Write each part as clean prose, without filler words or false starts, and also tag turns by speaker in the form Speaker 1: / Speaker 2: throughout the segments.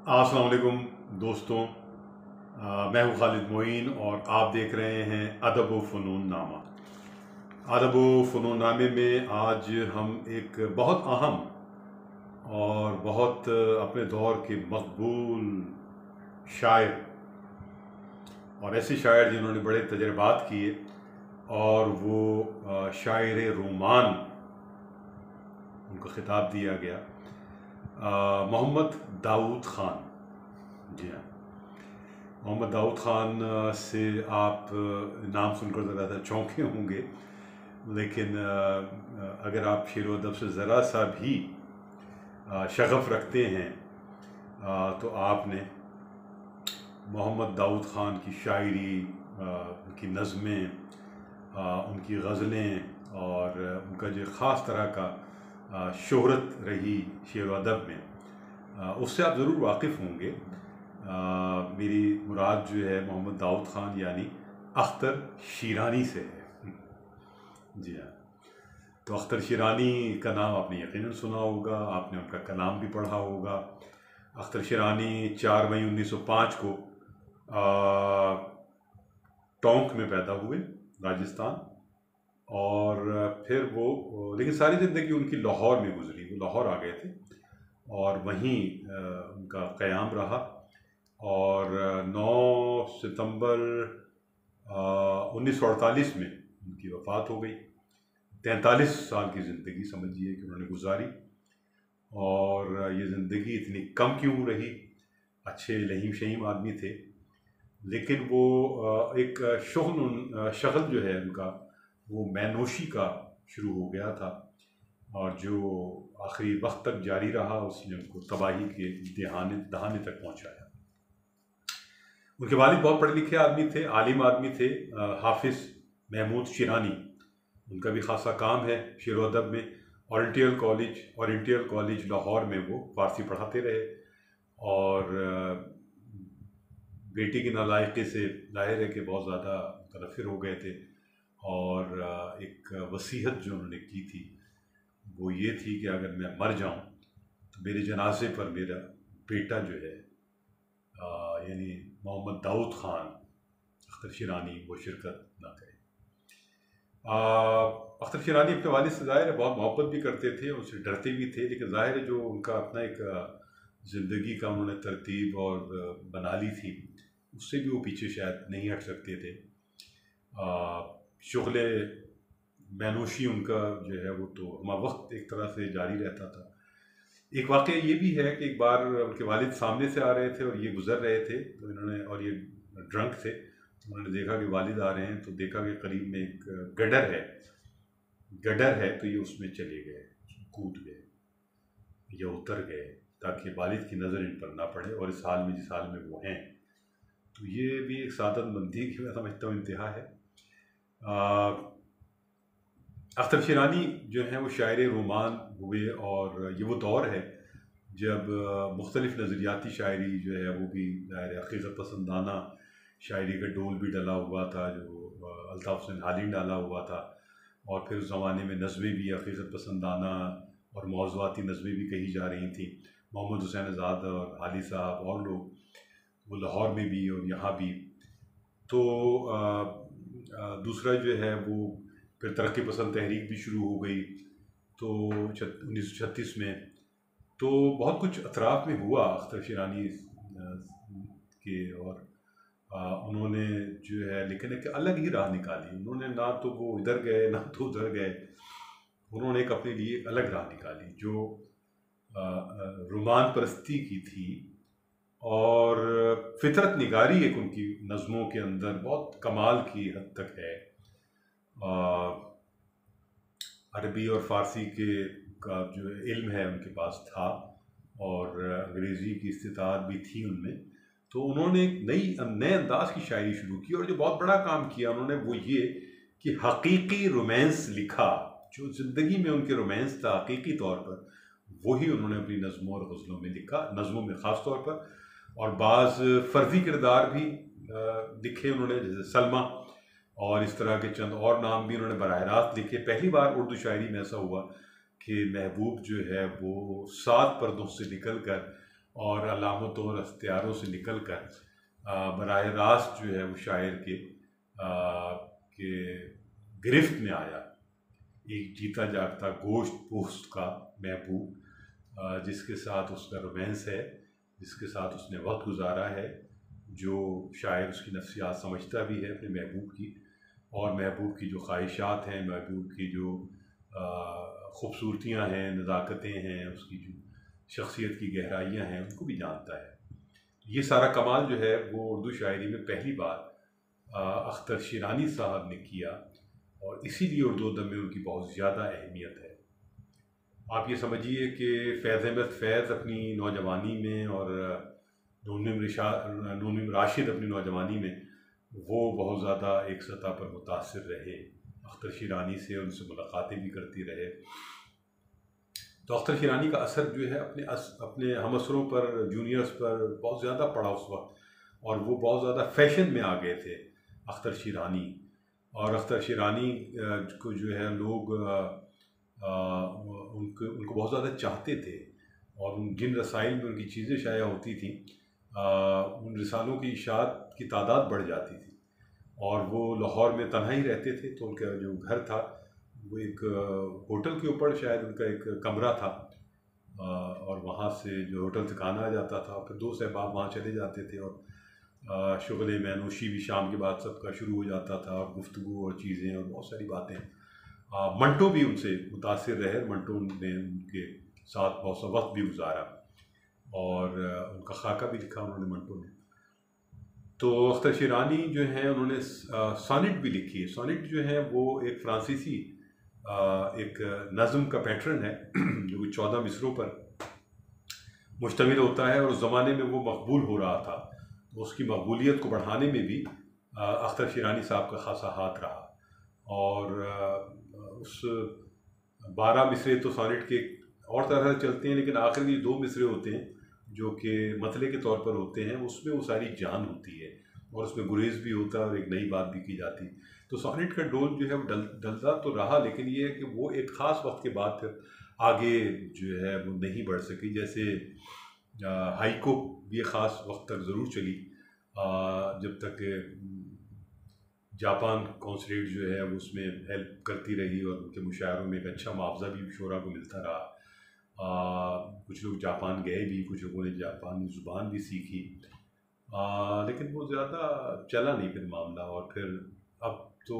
Speaker 1: अस्सलाम वालेकुम दोस्तों। मैं हूं खालिद मोइन और आप देख रहे हैं अदब व फ़नून नामा। अदब व फ़नून नामे में आज हम एक बहुत अहम और बहुत अपने दौर के मकबूल शायर और ऐसे शायर जिन्होंने बड़े तजर्बात किए और वो शायर रोमान उनको ख़िताब दिया गया, मोहम्मद दाऊद ख़ान। जी हाँ, मोहम्मद दाऊद ख़ान से आप नाम सुनकर ज़रा सा चौंके होंगे, लेकिन अगर आप शेर व अदब से ज़रा सा भी शगफ़ रखते हैं तो आपने मोहम्मद दाऊद ख़ान की शायरी, उनकी नज़में, उनकी गज़लें और उनका जो ख़ास तरह का शोहरत रही शेर व अदब में, उससे आप ज़रूर वाकिफ़ होंगे। मेरी मुराद जो है मोहम्मद दाऊद ख़ान यानी अख्तर शिरानी से है। जी हाँ, तो अख्तर शिरानी का नाम आपने यकीनन सुना होगा, आपने उनका कलाम भी पढ़ा होगा। अख्तर शिरानी 4 मई 1905 को टोंक में पैदा हुए, राजस्थान, और फिर वो, लेकिन सारी ज़िंदगी उनकी लाहौर में गुजरी। वो लाहौर आ गए थे और वहीं उनका क़याम रहा और 9 सितंबर 1948 में उनकी वफ़ात हो गई। 43 साल की ज़िंदगी समझिए कि उन्होंने गुजारी, और ये ज़िंदगी इतनी कम क्यों रही। अच्छे लहीम शहीम आदमी थे, लेकिन वो एक शगल जो है उनका, वो मैनोशी का शुरू हो गया था और जो आखिरी वक्त तक जारी रहा, उसने उनको तबाही के दहाने तक पहुंचाया। उनके वालिद बहुत पढ़े लिखे आदमी थे, आलिम आदमी थे, हाफिज़ महमूद शिरानी। उनका भी खासा काम है शेर व अदब में। ओरिएंटल कॉलेज लाहौर में वो फ़ारसी पढ़ाते रहे और बेटी की नालायकी से ज़ाहिर है कि बहुत ज़्यादा मुतनफ़िर हो गए थे, और एक वसीयत जो उन्होंने की थी वो ये थी कि अगर मैं मर जाऊं तो मेरे जनाजे पर मेरा बेटा जो है, यानी मोहम्मद दाऊद ख़ान अख्तर शिरानी, वो शिरकत ना करे। अख्तर शिरानी अपने वालिद से ज़ाहिर है बहुत मोहब्बत भी करते थे, उससे डरते भी थे, लेकिन ज़ाहिर है जो उनका अपना एक ज़िंदगी का उन्होंने तरतीब और बना ली थी, उससे भी वो पीछे शायद नहीं हट सकते थे। शुग़्ल मैनोशी उनका जो है वो तो हमा वक्त एक तरह से जारी रहता था। एक वाक़या ये भी है कि एक बार उनके वालिद सामने से आ रहे थे और ये गुज़र रहे थे, तो इन्होंने, और ये ड्रंक थे, तो उन्होंने देखा कि वालिद आ रहे हैं, तो देखा कि करीब में एक गडर है, तो ये उसमें चले गए, कूद गए या उतर गए ताकि वालिद की नज़र इन पर ना पड़े, और इस हाल में जिस हाल में वो हैं, तो ये भी एक सादतमंदी की मैं समझता हूँ इंतहा है। अख्तर शिरानी जो हैं वो शायर रोमान हुए, और ये वो दौर है जब मुख्तलिफ़ नज़रियाती शायरी जो है वो भी ज़ाहिर हकीकत पसंदाना शायरी का डोल भी डला हुआ था, जो अल्ताफ़ हुसैन हाली डाला हुआ था, और फिर उस ज़माने में नज़में भी हकीकत पसंदाना और मौज़ूआती नज़में भी कही जा रही थी। मोहम्मद हुसैन आज़ाद और हाली साहब और लोग, वो लाहौर में भी और यहाँ भी। तो दूसरा जो है वो फिर तरक्की पसंद तहरीक भी शुरू हो गई, तो 1936 में। तो बहुत कुछ अतराफ़ में हुआ अख्तर शिरानी के, और उन्होंने जो है लेकिन एक अलग ही राह निकाली। उन्होंने ना तो वो इधर गए ना तो उधर गए, उन्होंने एक अपने लिए एक अलग राह निकाली जो रोमान परस्ती की थी, और फितरत निगारी एक उनकी नज़मों के अंदर बहुत कमाल की हद तक है। अरबी और फ़ारसी के का जो इल्म है उनके पास था, और अंग्रेज़ी की इस्तिताअत भी थी उनमें। तो उन्होंने एक नए अंदाज़ की शायरी शुरू की, और जो बहुत बड़ा काम किया उन्होंने वो ये कि हकीकी रोमांस लिखा, जो ज़िंदगी में उनके रोमांस था हकीकी तौर पर, वही उन्होंने अपनी नज़मों और गज़लों में लिखा, नज़मों में ख़ास तौर पर। और बाज़ फ़र्ज़ी किरदार भी लिखे उन्होंने, जैसे सलमा, और इस तरह के चंद और नाम भी उन्होंने बराह रास्त लिखे। पहली बार उर्दू शायरी में ऐसा हुआ कि महबूब जो है वो 7 पर्दों से निकल कर और अलामतों और अख्तियारों से निकल कर बराह रास्त जो है वो शायर के गिरफ्त में आया। एक जीता जागता गोश्त पोस्ट का महबूब, जिसके साथ उसका रोमांस है, जिसके साथ उसने वक्त गुजारा है, जो शायर उसकी नफ्सियात समझता भी है अपने महबूब की, और महबूब की जो ख्वाहिशात हैं, महबूब की जो ख़ूबसूरतियाँ हैं, नज़ाकतें हैं, उसकी जो शख्सियत की गहराइयाँ हैं, उनको भी जानता है। ये सारा कमाल जो है वो उर्दू शायरी में पहली बार अख्तर शिरानी साहब ने किया, और इसीलिए उर्दू अदब में उनकी बहुत ज़्यादा अहमियत है। आप ये समझिए कि फैज़ अहमद फैज़ अपनी नौजवानी में और नून राशिद अपनी नौजवानी में वो बहुत ज़्यादा एक सतह पर मुतासिर रहे अख्तर शिरानी से, उनसे मुलाकातें भी करती रहे। तो अख्तर शिरानी का असर जो है अपने हमअसरों पर, जूनियर्स पर बहुत ज़्यादा पड़ा उस वक्त, और वो बहुत ज़्यादा फैशन में आ गए थे अख्तर शिरानी। और अख्तर शिरानी को जो है लोग उनको बहुत ज़्यादा चाहते थे, और जिन रसाइल में उनकी चीज़ें शाया होती थी उन रिसालों की इशाअत की तादाद बढ़ जाती थी। और वो लाहौर में तन्हा ही रहते थे, तो उनका जो घर था वो एक होटल के ऊपर शायद उनका एक कमरा था, और वहाँ से जो होटल से खाना आ जाता था, फिर दो सहबाब वहाँ चले जाते थे, और शुगल मैनोशी भी शाम के बाद सबका शुरू हो जाता था, और गुफ्तगू और चीज़ें और बहुत सारी बातें। मंटो भी उनसे मुतासिर रहे, मंटो ने उनके साथ बहुत सा वक्त भी गुजारा, और उनका खाका भी लिखा उन्होंने मंटो ने। तो अख्तर शिरानी जो है उन्होंने सोनेट भी लिखी है। सोनेट जो है वो एक फ़्रांसीसी एक नज़म का पैटर्न है जो कि 14 मिसरों पर मुश्तमिल होता है, और उस ज़माने में वो मकबूल हो रहा था। तो उसकी मकबूलियत को बढ़ाने में भी अख्तर शिरानी साहब का खासा हाथ रहा। और उस 12 मिसरे तो सोनेट के और तरह से चलते हैं, लेकिन आखिर में 2 मिसरे होते हैं जो कि मतले के तौर पर होते हैं, उसमें वो सारी जान होती है, और उसमें गुरेज भी होता है, और एक नई बात भी की जाती है। तो सोनेट का डोल जो है वो डलता तो रहा, लेकिन ये है कि वो एक ख़ास वक्त के बाद फिर आगे जो है वो नहीं बढ़ सकी। जैसे हाइको भी एक ख़ास वक्त तक ज़रूर चली, जब तक जापान कौंसलेट जो है वो उसमें हेल्प करती रही, और उनके मुशायरों में एक अच्छा मुआवजा भी शोरा को मिलता रहा। कुछ लोग जापान गए भी, कुछ लोगों ने जापानी ज़ुबान भी सीखी, लेकिन वो ज़्यादा चला नहीं फिर मामला। और फिर अब तो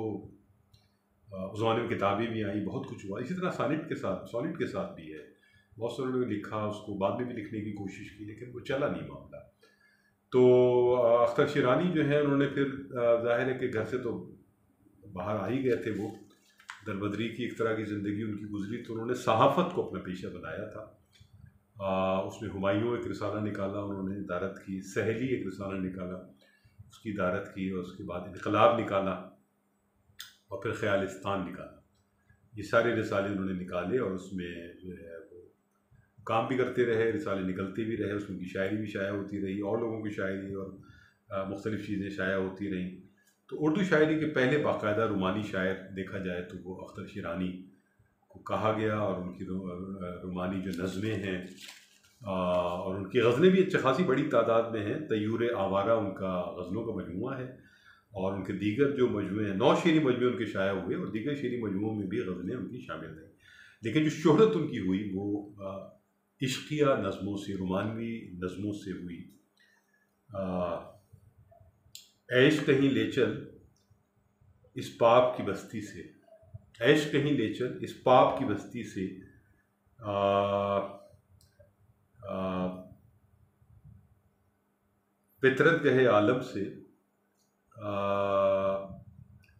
Speaker 1: उस ज़माने में किताबें भी आई, बहुत कुछ हुआ। इसी तरह सोनेट के साथ भी है, बहुत सारे लोगों ने लिखा, उसको बाद में भी लिखने की कोशिश की, लेकिन वो चला नहीं मामला। तो अख्तर शिरानी जो है उन्होंने फिर ज़ाहिर है कि घर से तो बाहर आ ही गए थे, वो दरबदरी की एक तरह की ज़िंदगी उनकी गुजरी। तो उन्होंने सहाफ़त को अपना पेशा बनाया था। उसमें हुमायूं एक रिसाला निकाला, उन्होंने दारत की, सहेली एक रिसाला निकाला, उसकी दारत की, और उसके बाद इनकलाब निकाला, और फिर ख़यालिस्तान निकाला। ये सारे रिसाले उन्होंने निकाले, और उसमें जो है वो काम भी करते रहे, रिसाले निकलते भी रहे, उसमें की शायरी भी शाया होती रही, और लोगों की शायरी और मुख्तलिफ़ चीज़ें शाया होती रहीं। तो उर्दू शायरी के पहले बाकायदा रुमानी शायर देखा जाए तो वो अख्तर शिरानी को कहा गया, और उनकी रुमानी जो नज़में हैं और उनकी गज़लें भी अच्छी खासी बड़ी तादाद में हैं। तयूर आवारा उनका गज़लों का मजमूआ है, और उनके दीगर जो मजमूए हैं, 9 शेरी मजमूए उनके शाया हुए, और दीगर शेरी मजमूओं में भी गज़लें उनकी शामिल हैं। लेकिन जो शोहरत उनकी हुई वो इश्किया नज़मों से, रुमानवी नज़मों से हुई। ऐश कहीं ले चल इस पाप की बस्ती से, ऐश कहीं ले चल इस पाप की बस्ती से, फितरत गहे आलम से,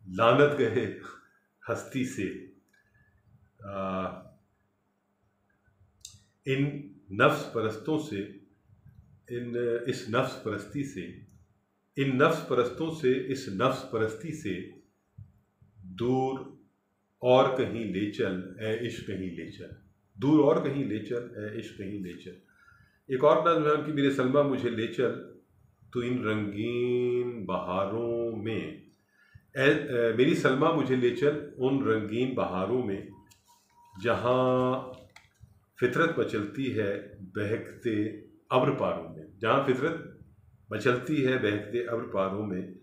Speaker 1: लानत गहे हस्ती से, इन नफ्स परस्तों से, इस नफ्स परस्ती से, इन नफ्स परस्तों से, इस नफ्स परस्ती से दूर और कहीं ले चल ए इश्क कहीं ले चल, दूर और कहीं ले चल ए इश्क कहीं ले चल। एक और नज़्म है उनकी, मेरे सलमा मुझे ले चल तो इन रंगीन बहारों में, मेरी सलमा मुझे ले चल उन रंगीन बहारों में जहाँ फितरत मचलती है बहकते अब्र पारों में, जहाँ फितरत मचलती है बहकते अब्र पारों में,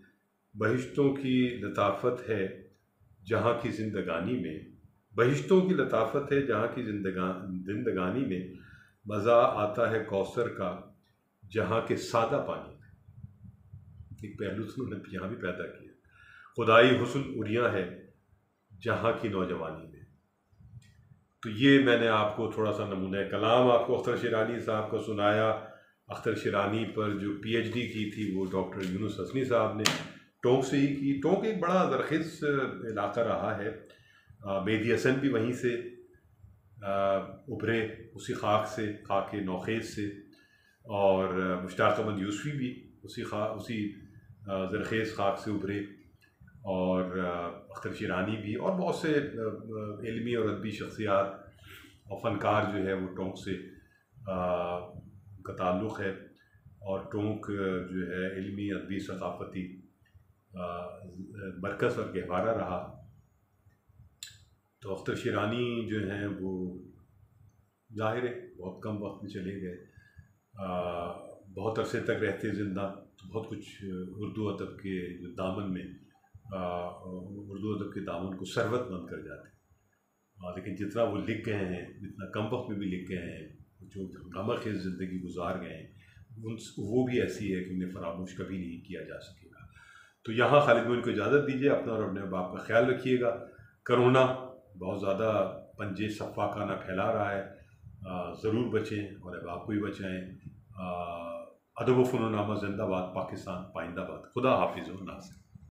Speaker 1: बहिश्तों की लताफत है जहाँ की जिंदगानी में, बहिश्तों की लताफत है जहाँ की जिंदगानी में, मज़ा आता है कौसर का जहाँ के सादा पानी में। एक पहलू तो उन्होंने यहाँ भी पैदा किया। खुदाई हुस्न उड़ियाँ है जहाँ की नौजवानी में। तो ये मैंने आपको थोड़ा सा नमूना कलाम आपको अख्तर शिरानी साहब का सुनाया। अख्तर शिरानी पर जो PhD की थी वो डॉक्टर यूनुस हसनी साहब ने टोंक से ही की। टोंक एक बड़ा ज़रख़ीज़ इलाका रहा है। मेहदी हसन भी वहीं से उभरे, उसी खाक से, खाक नौखेज़ से, और मुश्ताक़ अहमद यूसुफ़ी भी उसी ज़रख़ीज़ खाक से उभरे, और अख्तर शिरानी भी, और बहुत से इल्मी और अदबी शख्सियात और फ़नकार जो है वो टोंक से का ताल्लुक़ है। और टोंक जो है इल्मी अदबी सक़ाफ़ती मरकज़ और गहवारा रहा। तो अख्तर शिरानी जो हैं वो ज़ाहिर है बहुत कम वक्त में चले गए। बहुत अरसे तक रहते ज़िंदा तो बहुत कुछ उर्दू अदब के दामन में, उर्दू अदब के दामन को सरवतमंद कर जाते। लेकिन जितना वो लिख गए हैं, जितना कम वक्त में भी लिख गए हैं, जो हंगामा-खेज़ ज़िंदगी गुजार गए हैं, वो भी ऐसी है कि उन्हें फरामोश कभी नहीं किया जा सकेगा। तो यहाँ खालिद मोइन को इजाज़त दीजिए। अपना और अपने बाप का ख्याल रखिएगा। कोरोना बहुत ज़्यादा पंजे सफ़ाकाना फैला रहा है, ज़रूर बचें और अब आपको भी बचाएँ। अदब व फ़नून नामा ज़िंदाबाद, पाकिस्तान पाइंदाबाद। खुदा हाफिज़ व नासिर।